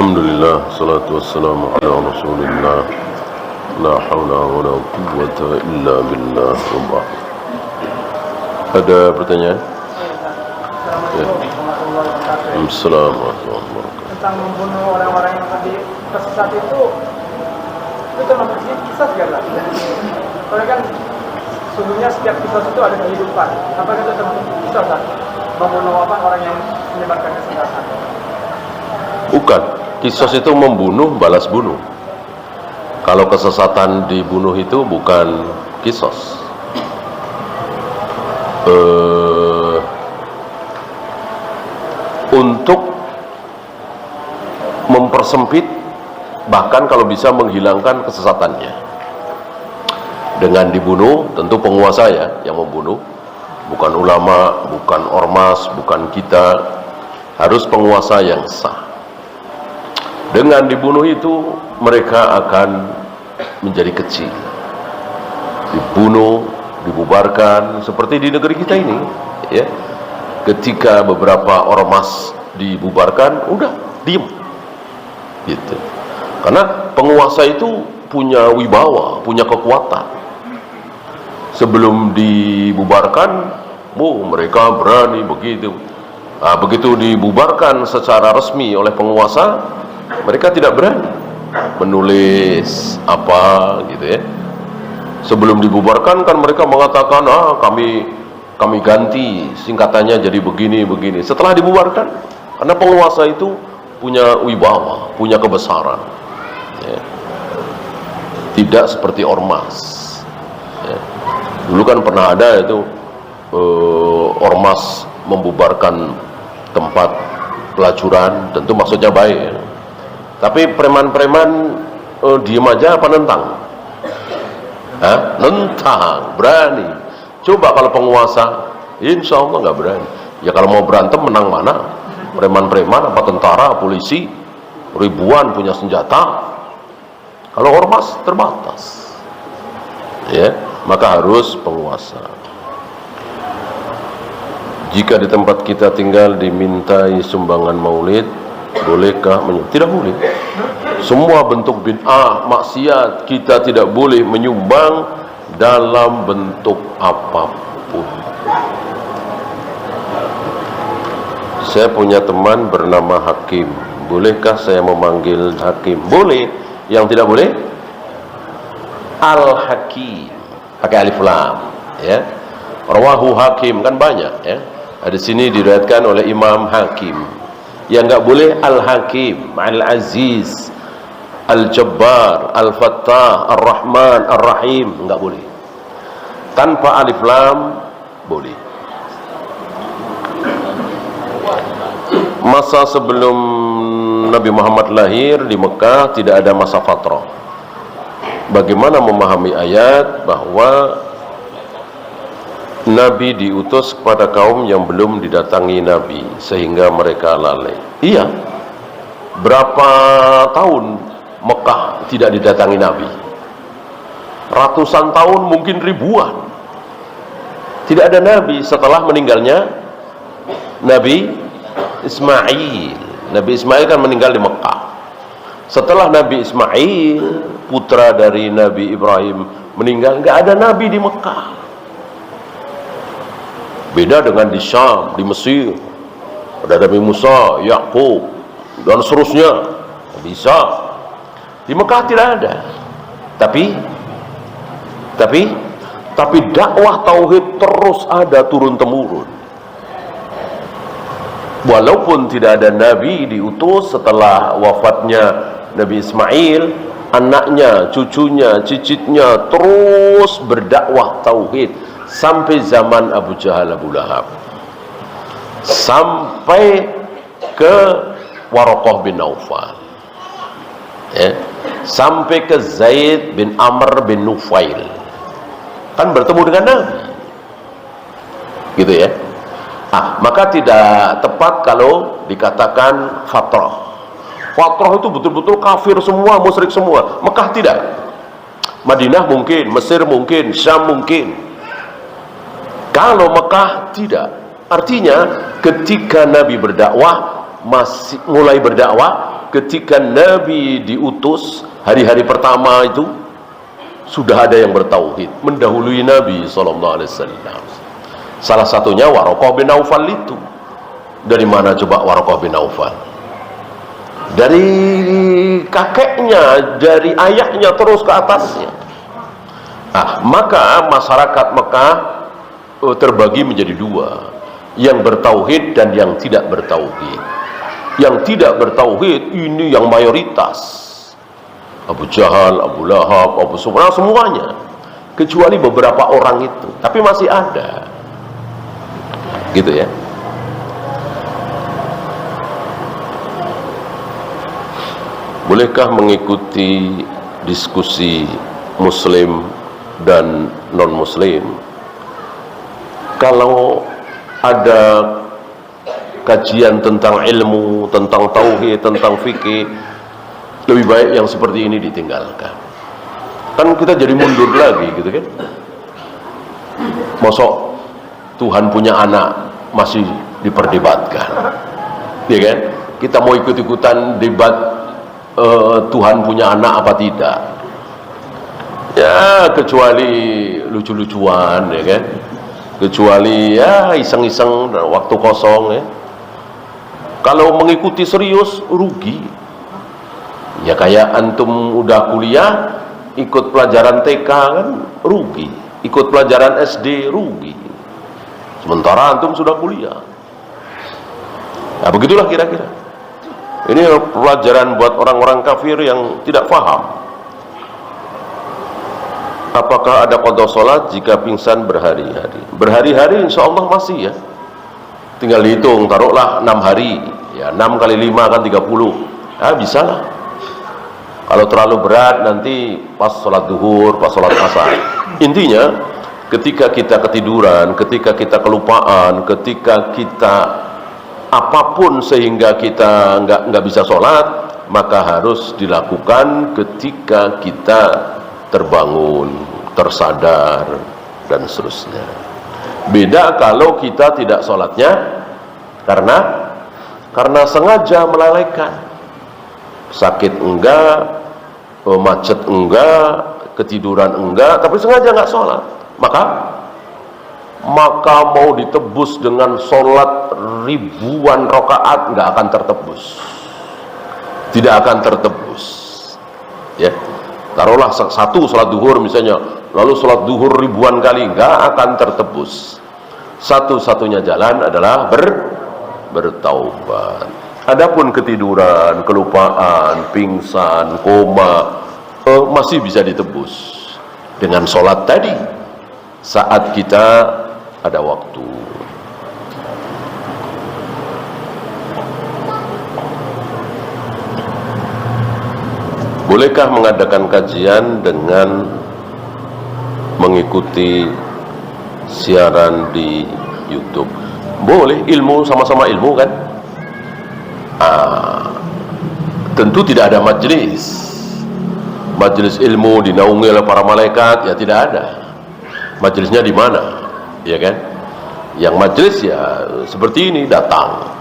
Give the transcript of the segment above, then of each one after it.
Alhamdulillah, salatu wassalamu ala rasulillah. La hawla wa la quwwata illa billah. Ada pertanyaan? Ya. Assalamualaikum warahmatullahi wabarakatuh. Tentang membunuh orang-orang yang tadi tersesat itu termasuk kisah segala. Soalnya kan sungguhnya setiap kisah itu ada kehidupan. Apakah itu termasuk kisah kan? Membunuh orang yang menyebarkan kesesatan? Bukan. Kisos itu membunuh, balas bunuh. Kalau kesesatan dibunuh itu bukan kisos. Untuk mempersempit, bahkan kalau bisa menghilangkan kesesatannya. Dengan dibunuh, tentu penguasa ya yang membunuh, bukan ulama, bukan ormas, bukan kita, harus penguasa yang sah. Dengan dibunuh itu mereka akan menjadi kecil, dibunuh, dibubarkan, seperti di negeri kita ini ya. Ketika beberapa ormas dibubarkan, udah diem gitu. Karena penguasa itu punya wibawa, punya kekuatan. Sebelum dibubarkan, mereka berani begitu. Nah, begitu dibubarkan secara resmi oleh penguasa, mereka tidak berani menulis apa gitu ya. Sebelum dibubarkan kan mereka mengatakan, kami ganti singkatannya jadi begini. Setelah dibubarkan, karena penguasa itu punya wibawa, punya kebesaran ya. Tidak seperti ormas ya. Dulu kan pernah ada itu ormas membubarkan tempat pelacuran, tentu maksudnya baik ya. Tapi preman-preman diem aja apa nentang? Nentang, berani. Coba kalau penguasa, insya Allah nggak berani. Ya kalau mau berantem menang mana? Preman-preman apa tentara, polisi, ribuan punya senjata. Kalau ormas terbatas, ya maka harus penguasa. Jika di tempat kita tinggal dimintai sumbangan maulid, bolehkah tidak boleh. Semua bentuk bid'ah, maksiat kita tidak boleh menyumbang dalam bentuk apapun. Saya punya teman bernama Hakim. Bolehkah saya memanggil Hakim? Boleh. Yang tidak boleh Al-Hakim, pakai alif lam ya. Rawahu Hakim, kan banyak ya. Di sini diriwayatkan oleh Imam Hakim. Yang enggak boleh Al-Hakim, Al-Aziz, Al-Jabbar, Al-Fattah, Ar-Rahman, Ar-Rahim, enggak boleh. Tanpa alif lam boleh. Masa sebelum Nabi Muhammad lahir di Mekah tidak ada masa fatrah. Bagaimana memahami ayat bahwa Nabi diutus kepada kaum yang belum didatangi Nabi sehingga mereka lalai? Iya. Berapa tahun Mekah tidak didatangi Nabi? Ratusan tahun, mungkin ribuan. Tidak ada Nabi setelah meninggalnya Nabi Ismail. Nabi Ismail kan meninggal di Mekah. Setelah Nabi Ismail, putra dari Nabi Ibrahim, meninggal, nggak ada Nabi di Mekah. Beda dengan di Syam, di Mesir, ada Nabi Musa, Yakub, dan seterusnya. Bisa. Di Mekah tidak ada. Tapi dakwah tauhid terus ada turun-temurun. Walaupun tidak ada Nabi diutus setelah wafatnya Nabi Ismail, anaknya, cucunya, cicitnya terus berdakwah tauhid sampai zaman Abu Jahal, Abu Lahab, sampai ke Waraqah bin Naufal ya. Sampai ke Zaid bin Amr bin Nufail, kan bertemu dengan Nabi gitu ya. Maka tidak tepat kalau dikatakan fatrah. Fatrah itu betul-betul kafir semua, musyrik semua. Mekah tidak. Madinah mungkin, Mesir mungkin, Syam mungkin. Kalau Mekah tidak. Artinya ketika Nabi berdakwah, mulai berdakwah, ketika Nabi diutus hari-hari pertama itu sudah ada yang bertauhid mendahului Nabi SAW. Salah satunya Waraqah bin Naufal itu. Dari mana coba Waraqah bin Naufal? Dari kakeknya, dari ayahnya terus ke atasnya. Maka masyarakat Mekah terbagi menjadi dua, yang bertauhid dan yang tidak bertauhid. Yang tidak bertauhid ini yang mayoritas, Abu Jahal, Abu Lahab, Abu Sufyan, semuanya, kecuali beberapa orang itu, tapi masih ada, gitu ya. Bolehkah mengikuti diskusi Muslim dan non-Muslim? Kalau ada kajian tentang ilmu, tentang tauhid, tentang fikih, lebih baik yang seperti ini ditinggalkan. Kan kita jadi mundur lagi, gitu kan? Mosok Tuhan punya anak masih diperdebatkan, ya kan? Kita mau ikut-ikutan debat Tuhan punya anak apa tidak? Ya kecuali lucu-lucuan, ya kan? Kecuali ya iseng-iseng waktu kosong, ya. Kalau mengikuti serius rugi. Ya kayak antum udah kuliah ikut pelajaran TK kan rugi, ikut pelajaran SD rugi. Sementara antum sudah kuliah. Nah begitulah kira-kira. Ini pelajaran buat orang-orang kafir yang tidak paham. Apakah ada qada sholat jika pingsan berhari-hari? Berhari-hari insya Allah masih, ya. Tinggal dihitung, taruhlah 6 hari, ya 6 kali 5 kan 30. Bisa lah. Kalau terlalu berat nanti pas sholat duhur, pas sholat asar. Intinya ketika kita ketiduran, ketika kita kelupaan, ketika kita apapun sehingga kita nggak bisa sholat, maka harus dilakukan ketika kita terbangun, tersadar, dan seterusnya. Beda kalau kita tidak sholatnya karena sengaja melalaikan. Sakit enggak, macet enggak, ketiduran enggak, tapi sengaja nggak sholat, maka mau ditebus dengan sholat ribuan rakaat nggak akan tertebus, tidak akan tertebus, ya. Taruhlah satu sholat duhur misalnya, lalu sholat duhur ribuan kali, nggak akan tertebus. Satu-satunya jalan adalah bertaubat. Adapun ketiduran, kelupaan, pingsan, koma, masih bisa ditebus dengan sholat tadi saat kita ada waktu. Bolehkah mengadakan kajian dengan mengikuti siaran di YouTube? Boleh, ilmu sama-sama ilmu kan? Tentu tidak ada majelis ilmu dinaungi oleh para malaikat, ya tidak ada. Majelisnya di mana? Ya kan? Yang majelis ya seperti ini, datang.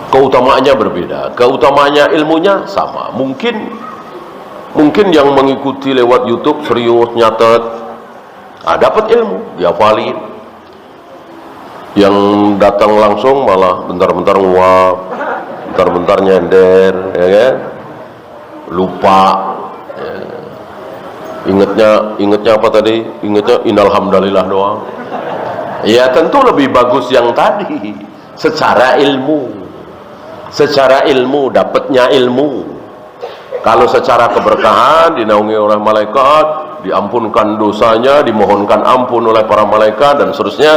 Keutamaannya berbeda, keutamaannya ilmunya sama. Mungkin yang mengikuti lewat YouTube serius nyatet, dapat ilmu, dihafalin. Yang datang langsung malah bentar-bentar nguap, bentar-bentar nyender, ya kan? Lupa. Ya. Ingatnya apa tadi? Ingatnya innalhamdalillah doang. Ya tentu lebih bagus yang tadi, secara ilmu, dapatnya ilmu. Kalau secara keberkahan dinaungi oleh malaikat, diampunkan dosanya, dimohonkan ampun oleh para malaikat dan seterusnya,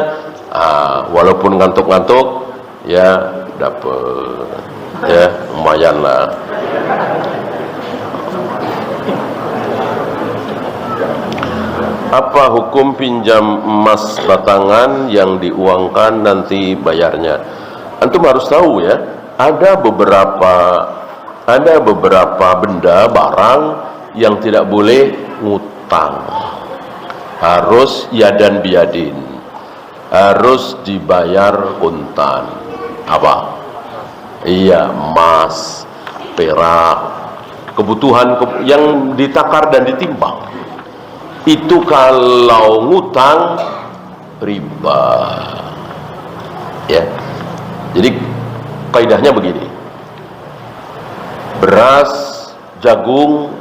walaupun ngantuk-ngantuk ya dapat, ya lumayan lah. Apa hukum pinjam emas batangan yang diuangkan nanti bayarnya? Antum harus tahu ya, ada beberapa benda barang yang tidak boleh ngutang, harus yadan biadin, harus dibayar kontan. Apa? Iya, emas, perak, kebutuhan yang ditakar dan ditimbang. Itu kalau ngutang riba. Ya. Jadi kaidahnya begini. Beras, jagung,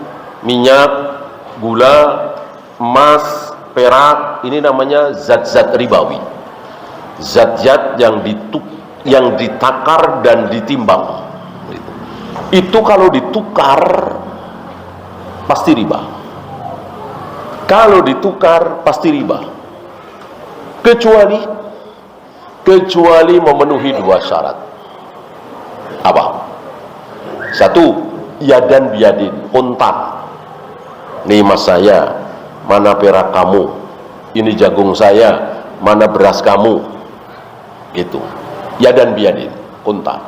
minyak, gula, emas, perak, ini namanya zat-zat ribawi. Zat-zat yang ditakar dan ditimbang. Itu kalau ditukar pasti riba. Kalau ditukar pasti riba. Kecuali memenuhi dua syarat. Apa? Satu, yadan biyadin, kontan. Nih emas saya, mana perak kamu? Ini jagung saya, mana beras kamu? Itu yadan biyadin, kontan.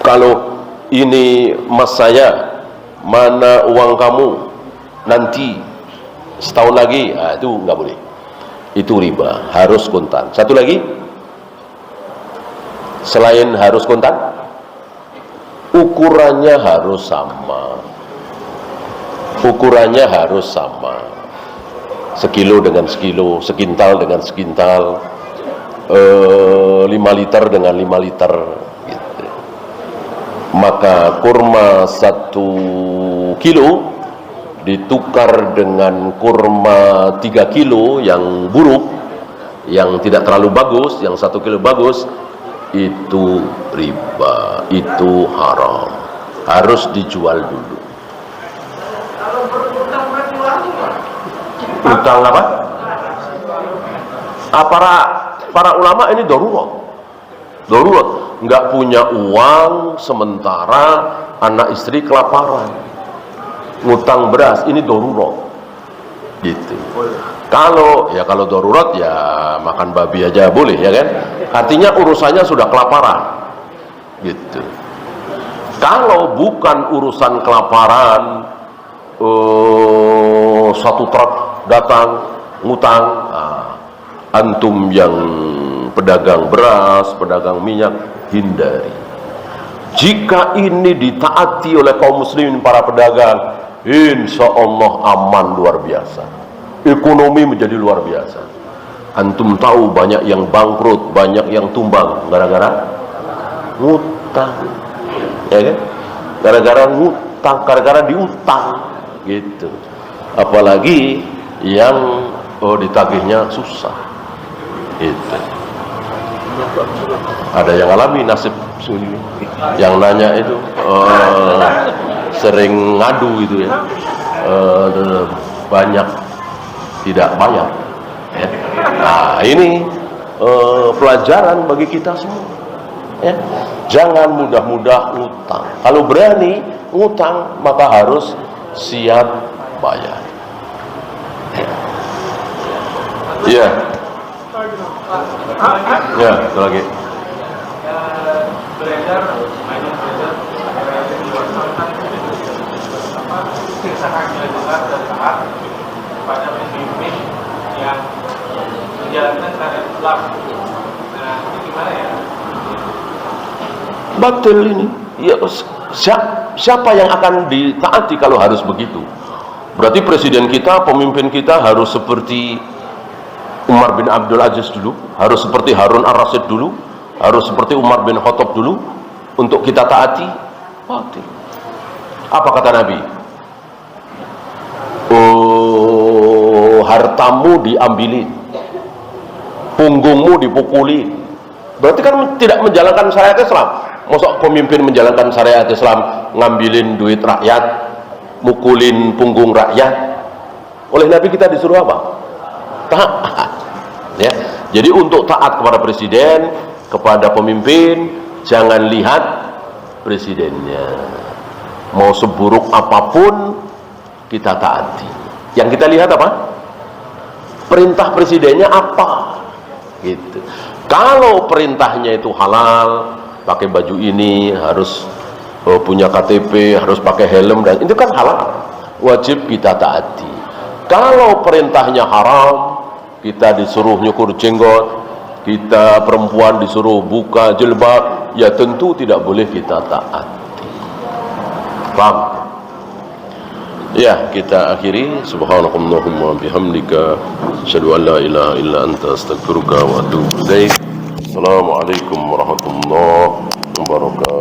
Kalau ini emas saya, mana uang kamu? Nanti setahun lagi, itu nggak boleh. Itu riba, harus kontan. Satu lagi, selain harus kontan, ukurannya harus sama. Ukurannya harus sama. Sekilo dengan sekilo, sekintal dengan sekintal, 5 liter dengan 5 liter gitu. Maka kurma 1 kilo ditukar dengan kurma 3 kilo yang buruk, yang tidak terlalu bagus, yang 1 kilo bagus, itu riba, itu haram, harus dijual dulu. Utang apa? Para ulama ini darurat, nggak punya uang sementara anak istri kelaparan, ngutang beras, ini darurat, gitu. Kalau darurat ya makan babi aja boleh, ya kan? Artinya urusannya sudah kelaparan, gitu. Kalau bukan urusan kelaparan, satu truk datang ngutang, antum yang pedagang beras, pedagang minyak, hindari. Jika ini ditaati oleh kaum muslimin, para pedagang, insya Allah aman luar biasa, ekonomi menjadi luar biasa. Antum tahu banyak yang bangkrut, banyak yang tumbang gara-gara ngutang, ya kan? Gara-gara ngutang, gara-gara diutang, gitu. Apalagi yang ditagihnya susah, itu. Ada yang alami nasib sunyi, yang nanya itu sering ngadu itu ya, banyak tidak bayar, ya. Nah ini pelajaran bagi kita semua, ya. Jangan mudah-mudah ngutang. Kalau berani ngutang maka harus siap bayar. Iya. Ya, satu lagi. Beredar pada pemimpin yang menjalankan syariat Islam. Nah, ini gimana ya? Batil ini. Ya, siapa yang akan ditaati kalau harus begitu? Berarti presiden kita, pemimpin kita harus seperti Umar bin Abdul Aziz dulu, harus seperti Harun ar-Rasyid dulu, harus seperti Umar bin Khattab dulu untuk kita taati? Batil. Apa kata Nabi? Hartamu diambilin, punggungmu dipukuli. Berarti kan tidak menjalankan syariat Islam. Masa pemimpin menjalankan syariat Islam ngambilin duit rakyat, mukulin punggung rakyat? Oleh Nabi kita disuruh apa? Taat, ya. Jadi untuk taat kepada presiden, kepada pemimpin, jangan lihat presidennya, mau seburuk apapun kita taati. Yang kita lihat apa? Perintah presidennya apa, gitu. Kalau perintahnya itu halal, pakai baju ini, harus punya KTP, harus pakai helm, dan itu kan halal, wajib kita taati. Kalau perintahnya haram, kita disuruh nyukur jenggot, kita perempuan disuruh buka jilbab, ya tentu tidak boleh kita taat. Paham? Ya, kita akhiri. Subhanakallahumma bihamdika asyhadu an la ilaha illa anta astaghfiruka wa atubu ilaik. Assalamualaikum warahmatullahi wabarakatuh.